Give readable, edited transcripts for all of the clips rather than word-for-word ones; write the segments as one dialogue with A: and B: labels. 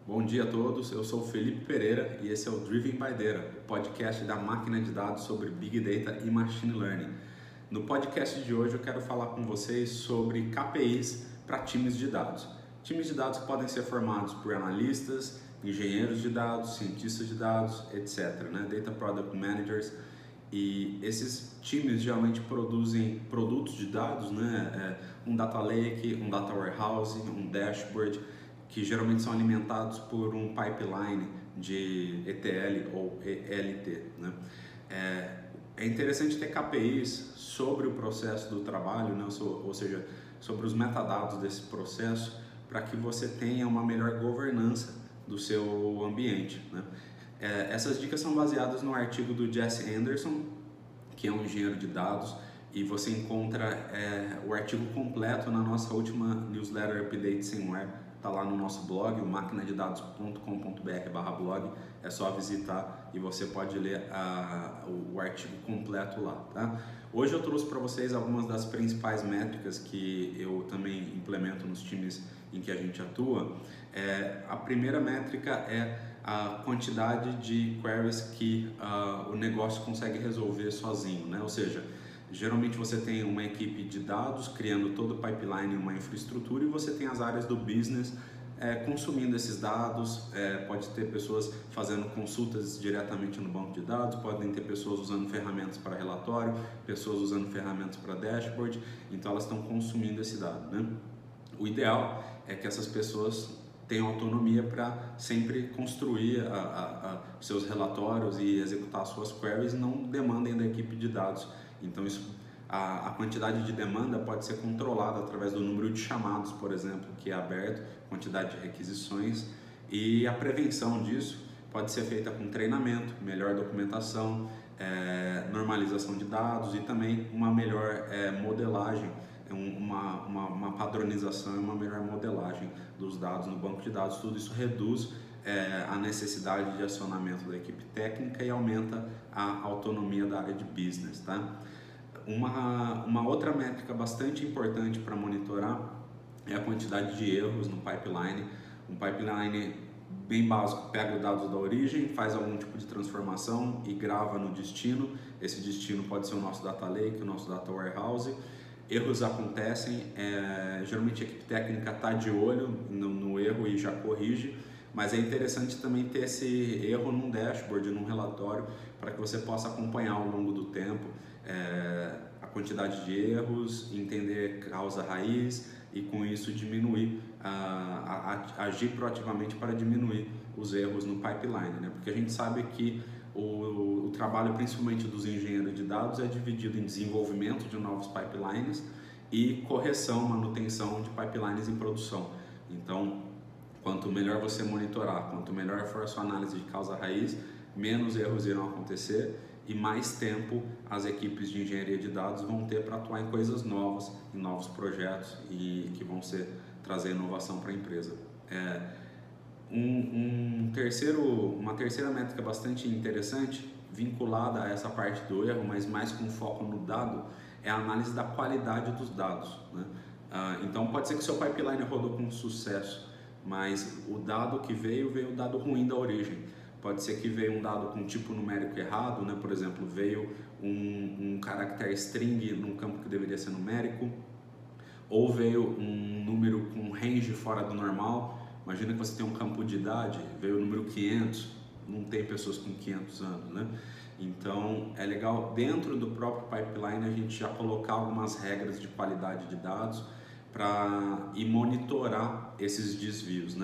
A: Bom dia a todos, eu sou o Felipe Pereira e esse é o Driven by Data, o podcast da máquina de dados sobre Big Data e Machine Learning. No podcast de hoje eu quero falar com vocês sobre KPIs para times de dados. Times de dados podem ser formados por analistas, engenheiros de dados, cientistas de dados, etc. Data Product Managers. E esses times geralmente produzem produtos de dados, um data lake, um data warehouse, um dashboard, que geralmente são alimentados por um pipeline de ETL ou ELT. É interessante ter KPIs sobre o processo do trabalho, ou seja, sobre os metadados desse processo, para que você tenha uma melhor governança do seu ambiente. Essas dicas são baseadas no artigo do Jesse Anderson, que é um engenheiro de dados, e você encontra o artigo completo na nossa última newsletter Update Sem Web. Está lá no nosso blog, o maquinadedados.com.br/blog. É só visitar e você pode ler o artigo completo lá. Tá? Hoje eu trouxe para vocês algumas das principais métricas que eu também implemento nos times em que a gente atua. A primeira métrica é a quantidade de queries que o negócio consegue resolver sozinho, Ou seja, geralmente você tem uma equipe de dados criando todo o pipeline, uma infraestrutura, e você tem as áreas do business consumindo esses dados. Pode ter pessoas fazendo consultas diretamente no banco de dados, podem ter pessoas usando ferramentas para relatório, pessoas usando ferramentas para dashboard, então elas estão consumindo esse dado. O ideal é que essas pessoas tenham autonomia para sempre construir seus relatórios e executar suas queries e não demandem da equipe de dados. Então a quantidade de demanda pode ser controlada através do número de chamados, por exemplo, que é aberto, quantidade de requisições, e a prevenção disso pode ser feita com treinamento, melhor documentação, normalização de dados e também uma melhor modelagem, uma padronização e uma melhor modelagem dos dados no banco de dados. Tudo isso reduz a necessidade de acionamento da equipe técnica e aumenta a autonomia da área de business. Uma outra métrica bastante importante para monitorar é a quantidade de erros no pipeline. Um pipeline bem básico pega os dados da origem, faz algum tipo de transformação e grava no destino. Esse destino pode ser o nosso data lake, o nosso data warehouse. Erros acontecem, geralmente a equipe técnica está de olho no erro e já corrige, mas é interessante também ter esse erro num dashboard, num relatório, para que você possa acompanhar ao longo do tempo a quantidade de erros, entender causa raiz e com isso diminuir, agir proativamente para diminuir os erros no pipeline, Porque a gente sabe que o trabalho principalmente dos engenheiros de dados é dividido em desenvolvimento de novos pipelines e correção, manutenção de pipelines em produção. Então, quanto melhor você monitorar, quanto melhor for a sua análise de causa raiz, menos erros irão acontecer e mais tempo as equipes de engenharia de dados vão ter para atuar em coisas novas, em novos projetos e que vão trazer inovação para a empresa. Uma terceira métrica bastante interessante, vinculada a essa parte do erro, mas mais com foco no dado, é a análise da qualidade dos dados. Então pode ser que seu pipeline rodou com sucesso, mas o dado que veio o dado ruim da origem. Pode ser que veio um dado com tipo numérico errado, Por exemplo, veio um caractere string num campo que deveria ser numérico, ou veio um número com range fora do normal. Imagina que você tem um campo de idade, veio o número 500, não tem pessoas com 500 anos, Então é legal dentro do próprio pipeline a gente já colocar algumas regras de qualidade de dados para monitorar esses desvios,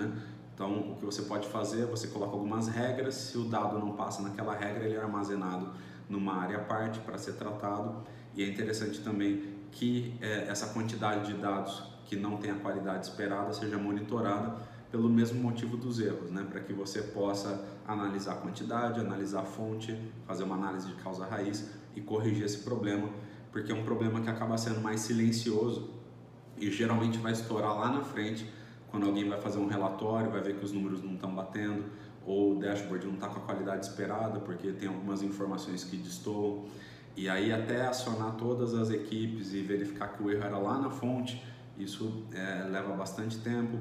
A: Então o que você pode fazer, você coloca algumas regras, se o dado não passa naquela regra, ele é armazenado numa área à parte para ser tratado. E é interessante também que essa quantidade de dados que não tem a qualidade esperada seja monitorada pelo mesmo motivo dos erros, Para que você possa analisar a quantidade, analisar a fonte, fazer uma análise de causa raiz e corrigir esse problema, porque é um problema que acaba sendo mais silencioso e geralmente vai estourar lá na frente quando alguém vai fazer um relatório, vai ver que os números não estão batendo ou o dashboard não está com a qualidade esperada porque tem algumas informações que destoam. E aí até acionar todas as equipes e verificar que o erro era lá na fonte, isso leva bastante tempo,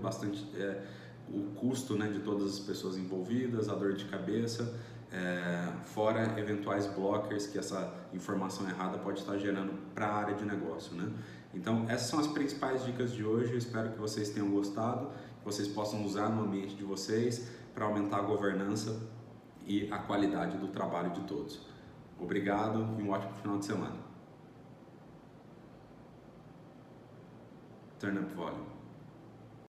A: o custo, né, de todas as pessoas envolvidas, a dor de cabeça, fora eventuais blockers que essa informação errada pode estar gerando para a área de negócio, né? Então essas são as principais dicas de hoje. Eu espero que vocês tenham gostado, que vocês possam usar no ambiente de vocês para aumentar a governança e a qualidade do trabalho de todos. Obrigado e um ótimo final de semana. Turn up volume.